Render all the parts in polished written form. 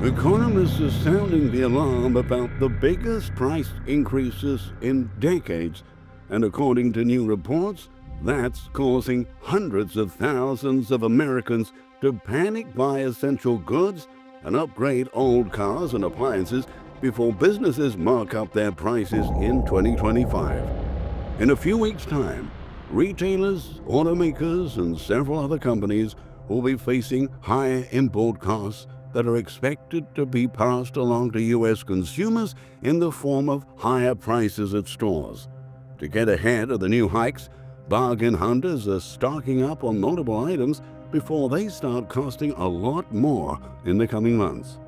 Economists are sounding the alarm about the biggest price increases in decades, and according to new reports, that's causing hundreds of thousands of Americans to panic buy essential goods and upgrade old cars and appliances before businesses mark up their prices in 2025. In a few weeks' time, retailers, automakers, and several other companies will be facing higher import costs that are expected to be passed along to U.S. consumers in the form of higher prices at stores. To get ahead of the new hikes, bargain hunters are stocking up on multiple items before they start costing a lot more in the coming months.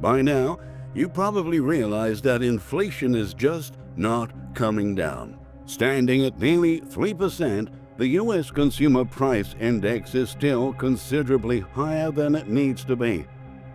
By now, you probably realize that inflation is just not coming down. Standing at nearly 3%, the U.S. Consumer Price Index is still considerably higher than it needs to be.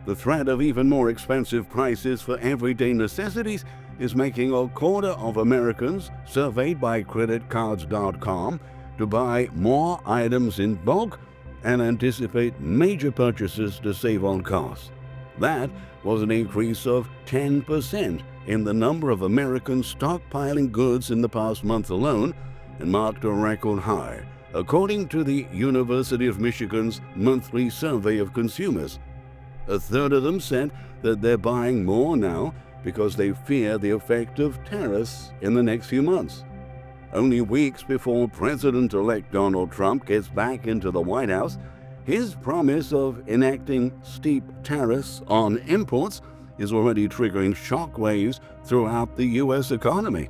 The threat of even more expensive prices for everyday necessities is making a quarter of Americans, surveyed by creditcards.com, to buy more items in bulk and anticipate major purchases to save on costs. That was an increase of 10% in the number of Americans stockpiling goods in the past month alone, and marked a record high, according to the University of Michigan's monthly survey of consumers. A third of them said that they're buying more now because they fear the effect of tariffs in the next few months. Only weeks before President-elect Donald Trump gets back into the White House, his promise of enacting steep tariffs on imports is already triggering shockwaves throughout the U.S. economy.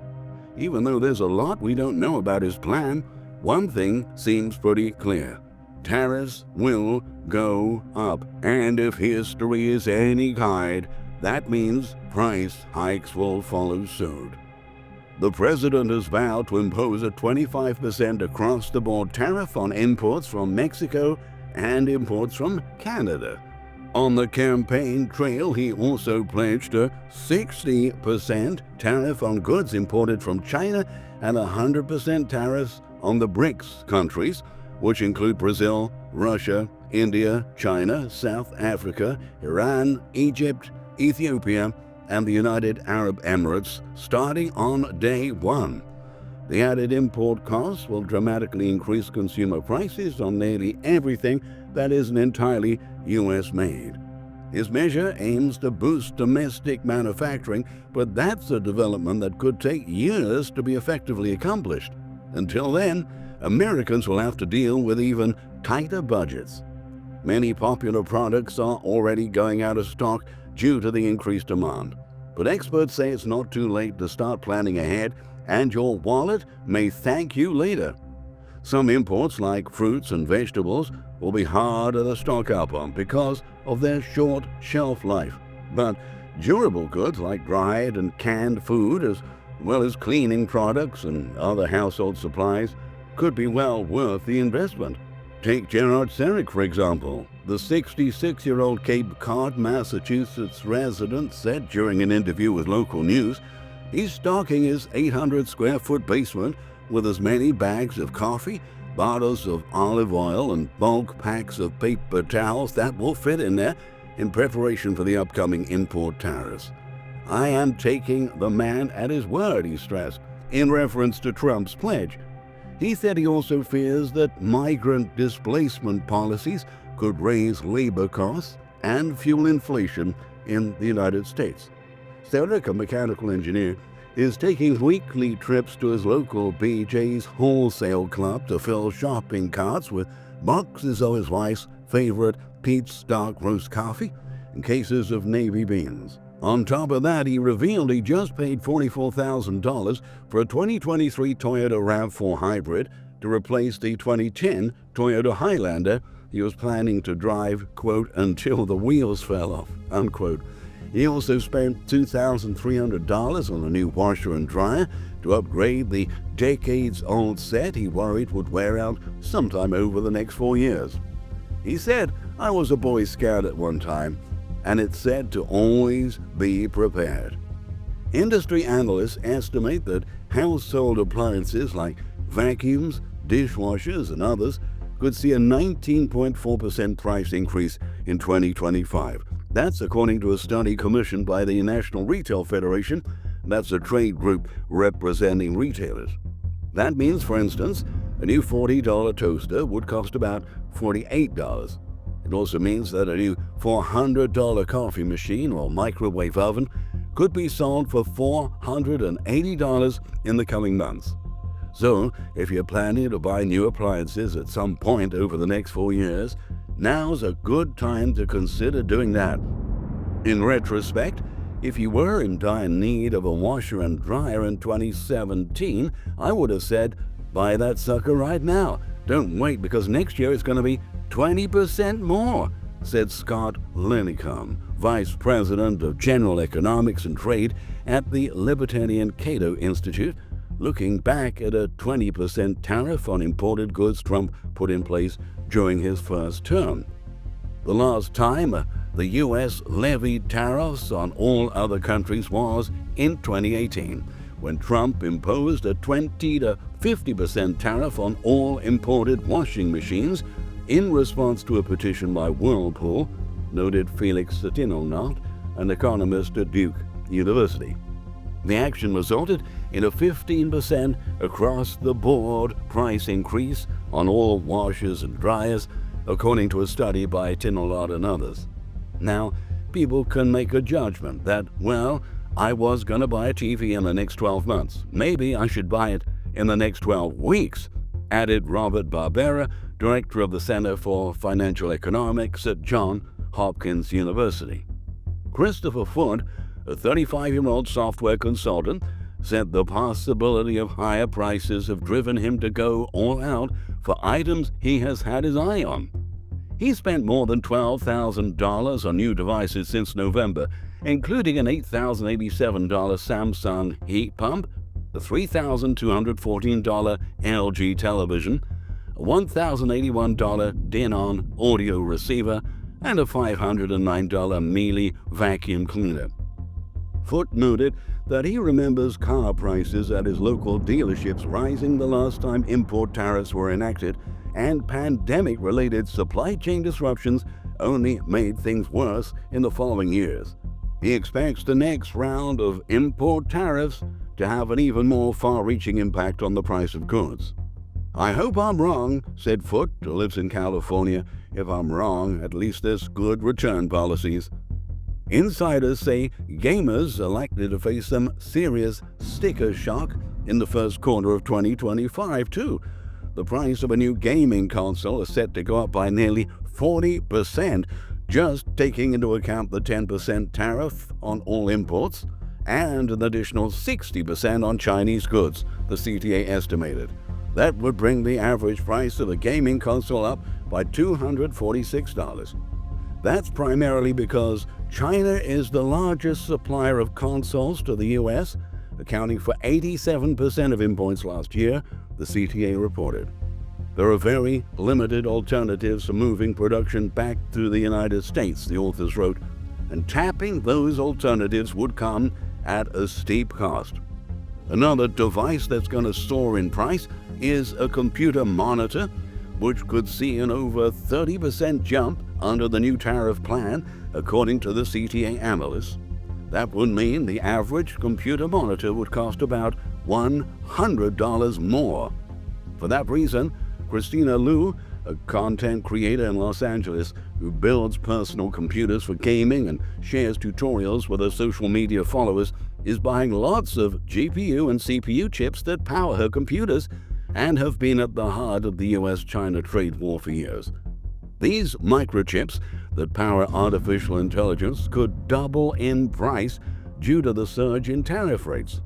Even though there's a lot we don't know about his plan, one thing seems pretty clear. Tariffs will go up, and if history is any guide, that means price hikes will follow suit. The president has vowed to impose a 25% across-the-board tariff on imports from Mexico and imports from Canada. On the campaign trail, he also pledged a 60% tariff on goods imported from China and 100% tariffs on the BRICS countries, which include Brazil, Russia, India, China, South Africa, Iran, Egypt, Ethiopia, and the United Arab Emirates, starting on day one. The added import costs will dramatically increase consumer prices on nearly everything that isn't entirely U.S.-made. His measure aims to boost domestic manufacturing, but that's a development that could take years to be effectively accomplished. Until then, Americans will have to deal with even tighter budgets. Many popular products are already going out of stock due to the increased demand. But experts say it's not too late to start planning ahead, and your wallet may thank you later. Some imports, like fruits and vegetables, will be harder to stock up on because of their short shelf life. But durable goods like dried and canned food, as well as cleaning products and other household supplies, could be well worth the investment. Take Gerard Serick, for example. The 66-year-old Cape Cod, Massachusetts resident said during an interview with local news he's stocking his 800-square-foot basement with as many bags of coffee, bottles of olive oil, and bulk packs of paper towels that will fit in there in preparation for the upcoming import tariffs. "I am taking the man at his word," he stressed, in reference to Trump's pledge. He said he also fears that migrant displacement policies could raise labor costs and fuel inflation in the United States. Serick, a mechanical engineer, is taking weekly trips to his local BJ's wholesale club to fill shopping carts with boxes of his wife's favorite Pete's Dark Roast coffee and cases of navy beans. On top of that, he revealed he just paid $44,000 for a 2023 Toyota RAV4 Hybrid to replace the 2010 Toyota Highlander he was planning to drive, quote, until the wheels fell off, unquote. He also spent $2,300 on a new washer and dryer to upgrade the decades-old set he worried would wear out sometime over the next 4 years. He said, "I was a Boy Scout at one time, and it's said to always be prepared." Industry analysts estimate that household appliances like vacuums, dishwashers, and others could see a 19.4% price increase in 2025, That's according to a study commissioned by the National Retail Federation. That's a trade group representing retailers. That means, for instance, a new $40 toaster would cost about $48. It also means that a new $400 coffee machine or microwave oven could be sold for $480 in the coming months. So, if you're planning to buy new appliances at some point over the next 4 years, now's a good time to consider doing that. In retrospect, if you were in dire need of a washer and dryer in 2017, I would have said, buy that sucker right now. Don't wait, because next year it's going to be 20% more, said Scott Linicom, Vice President of General Economics and Trade at the Libertarian Cato Institute, looking back at a 20% tariff on imported goods Trump put in place during his first term. The last time the U.S. levied tariffs on all other countries was in 2018, when Trump imposed a 20 to 50% tariff on all imported washing machines in response to a petition by Whirlpool, noted Felix Satinonaut, an economist at Duke University. The action resulted in a 15% across-the-board price increase on all washers and dryers, according to a study by Tinolot and others. Now, people can make a judgment that, well, I was going to buy a TV in the next 12 months. Maybe I should buy it in the next 12 weeks, added Robert Barbera, director of the Center for Financial Economics at Johns Hopkins University. Christopher Foote, a 35-year-old software consultant, said the possibility of higher prices have driven him to go all out for items he has had his eye on. He spent more than $12,000 on new devices since November, including an $8,087 Samsung heat pump, a $3,214 LG television, a $1,081 Denon audio receiver, and a $509 Miele vacuum cleaner. Foote noted that he remembers car prices at his local dealerships rising the last time import tariffs were enacted, and pandemic-related supply chain disruptions only made things worse in the following years. He expects the next round of import tariffs to have an even more far-reaching impact on the price of goods. I hope I'm wrong, said Foote, who lives in California. If I'm wrong, at least there's good return policies. Insiders say gamers are likely to face some serious sticker shock in the first quarter of 2025, too. The price of a new gaming console is set to go up by nearly 40%, just taking into account the 10% tariff on all imports and an additional 60% on Chinese goods, the CTA estimated. That would bring the average price of a gaming console up by $246. That's primarily because China is the largest supplier of consoles to the U.S., accounting for 87% of imports last year, the CTA reported. There are very limited alternatives for moving production back to the United States, the authors wrote, and tapping those alternatives would come at a steep cost. Another device that's going to soar in price is a computer monitor, which could see an over 30% jump under the new tariff plan, according to the CTA analysts. That would mean the average computer monitor would cost about $100 more. For that reason, Christina Liu, a content creator in Los Angeles who builds personal computers for gaming and shares tutorials with her social media followers, is buying lots of GPU and CPU chips that power her computers and have been at the heart of the US-China trade war for years. These microchips that power artificial intelligence could double in price due to the surge in tariff rates.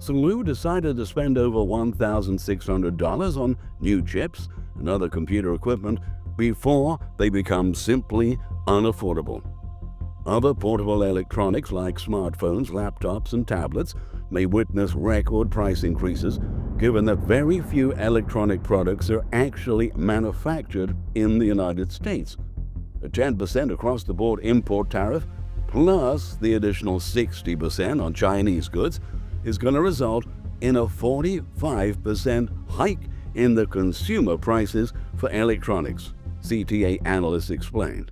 So Liu decided to spend over $1,600 on new chips and other computer equipment before they become simply unaffordable. Other portable electronics like smartphones, laptops, and tablets may witness record price increases, given that very few electronic products are actually manufactured in the United States. A 10% across-the-board import tariff, plus the additional 60% on Chinese goods, is going to result in a 45% hike in the consumer prices for electronics, CTA analysts explained.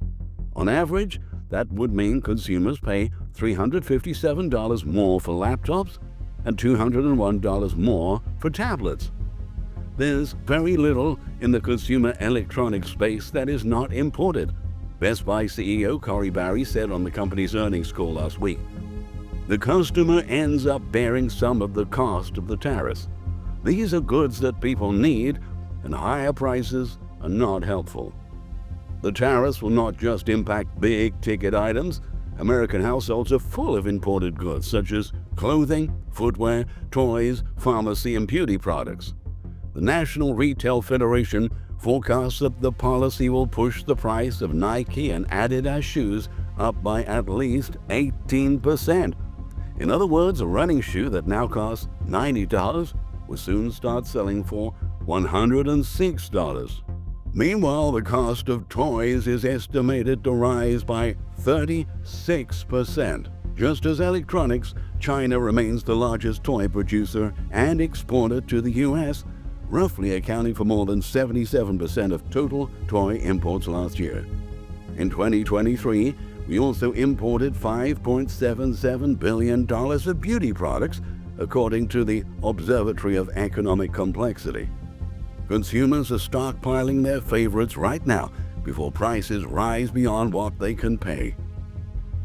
On average, That would mean consumers pay $357 more for laptops and $201 more for tablets. There's very little in the consumer electronics space that is not imported, Best Buy CEO Cory Barry said on the company's earnings call last week. The customer ends up bearing some of the cost of the tariffs. These are goods that people need, and higher prices are not helpful. The tariffs will not just impact big-ticket items. American households are full of imported goods such as clothing, footwear, toys, pharmacy, and beauty products. The National Retail Federation forecasts that the policy will push the price of Nike and Adidas shoes up by at least 18%. In other words, a running shoe that now costs $90 will soon start selling for $106. Meanwhile, the cost of toys is estimated to rise by 36%. Just as electronics, China remains the largest toy producer and exporter to the U.S., roughly accounting for more than 77% of total toy imports last year. In 2023, we also imported $5.77 billion of beauty products, according to the Observatory of Economic Complexity. Consumers are stockpiling their favorites right now before prices rise beyond what they can pay.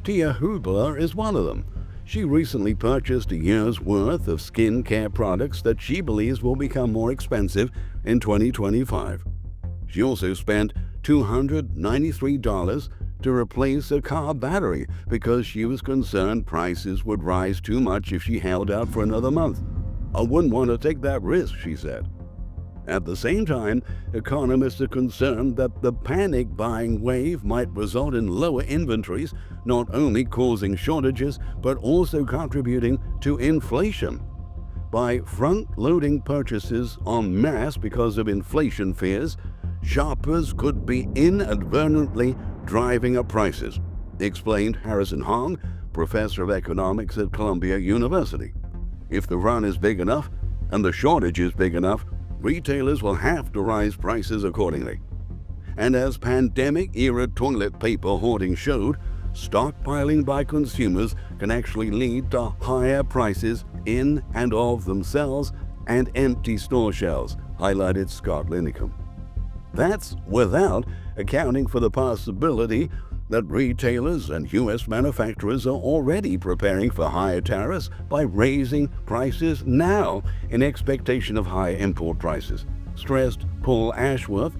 Tia Hubler is one of them. She recently purchased a year's worth of skincare products that she believes will become more expensive in 2025. She also spent $293 to replace a car battery because she was concerned prices would rise too much if she held out for another month. "I wouldn't want to take that risk," she said. At the same time, economists are concerned that the panic buying wave might result in lower inventories, not only causing shortages but also contributing to inflation. By front-loading purchases en masse because of inflation fears, shoppers could be inadvertently driving up prices, explained Harrison Hong, professor of economics at Columbia University. If the run is big enough and the shortage is big enough, retailers will have to rise prices accordingly. And as pandemic-era toilet paper hoarding showed, stockpiling by consumers can actually lead to higher prices in and of themselves and empty store shelves, highlighted Scott Lineker. That's without accounting for the possibility that retailers and U.S. manufacturers are already preparing for higher tariffs by raising prices now in expectation of higher import prices, stressed Paul Ashworth,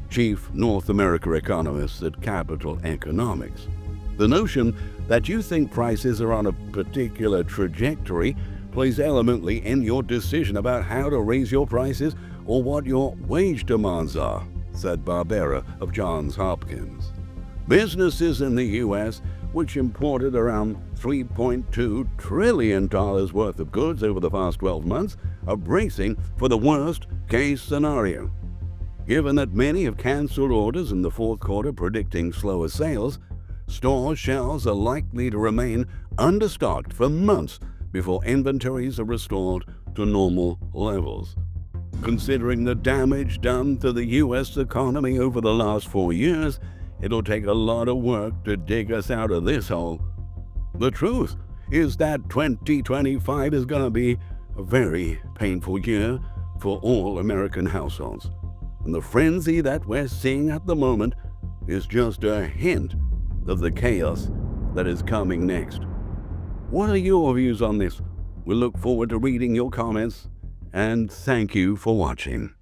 chief North America economist at Capital Economics. The notion that you think prices are on a particular trajectory plays elementally in your decision about how to raise your prices or what your wage demands are, said Barbera of Johns Hopkins. Businesses in the U.S., which imported around $3.2 trillion worth of goods over the past 12 months, are bracing for the worst-case scenario. Given that many have canceled orders in the fourth quarter predicting slower sales, store shelves are likely to remain understocked for months before inventories are restored to normal levels. Considering the damage done to the U.S. economy over the last 4 years, it'll take a lot of work to dig us out of this hole. The truth is that 2025 is going to be a very painful year for all American households. And the frenzy that we're seeing at the moment is just a hint of the chaos that is coming next. What are your views on this? We look forward to reading your comments, and thank you for watching.